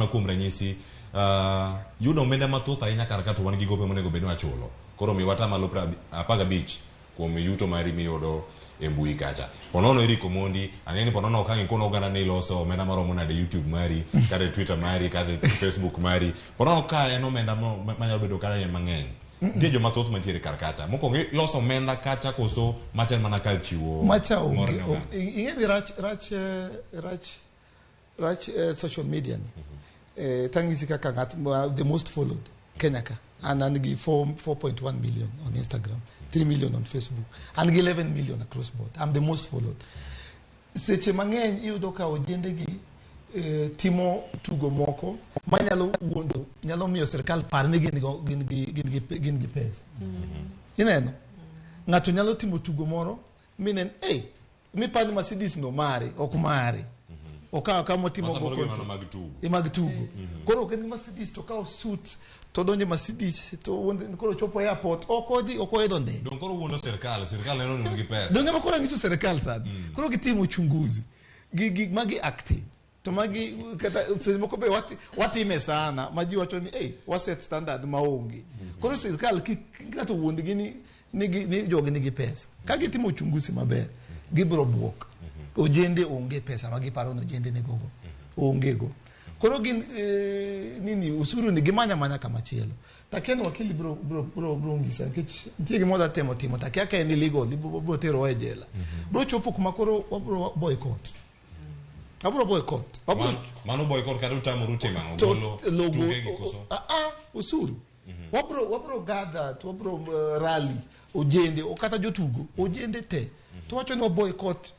kuom ranyisi yudo omenda mathoth ahinya kar ka to wan gi gope monego bed ni wachulo. Koro mi wata malo 15 kuom yuto mari miyudo e mbui kacha. Ponono iri Omondi, ang'eni ponono kangi kono oganda ni loso omenda maromo nade YouTube mari, kata Twitter mari, kata Facebook mari. Ponono ka en omenda manyalo bedo kata en mang'eny. Nitie joma thoth mantiere kar kacha. Moko loso omenda kacha koso machal mana kal chiwo. Macha ing'eni rach social media ni. Tangisi kaka the most followed Kenya ka. And an gi 4.1 million on Instagram, 3 million on Facebook, and 11 million across board. I'm the most followed. Seche mang'eny iyudo ka ojende gi timo tugo moko manyalo wuondo, nyalo miyo sirkal par ni gin gi pesa. Ineno? Ng'ato nyalo timo tugo moro minen mi pani Mercedes no mare, ok mare. Okawa kama timo go mag tugo. Koro ken Mercedes to kawo suit to donje Mercedes to koro chopo airport oko edo ndege. Don koro wuondo serikal neno ni nigi pesa. Don ngama koro ngiso serikal sad. Koro gitimo uchunguzi. Magi acting. To magi kata moko be watime sana maji wacho ni waset standard maonge. Koro serikal kikato wuondi ni jogi nigi pesa. Ka gitimo uchunguzi maber gibro buok. Ojende onge pesa magi paro no ojende ne gogo. Onge go. Koro gin nini usuru ni gimanya kama chielo. Takiano wakili bro ngisa kech ntie gimoda temo takia ka ni legal bro tero e jela. Bro chopo kuma koro wabro boycott. Abro boycott. Mano boycott kadu tamo rute mango golo tuge gikoso. Usuru. Wabro gather, wabro rally ojende okata jotugo ojende te. To wacho no boycott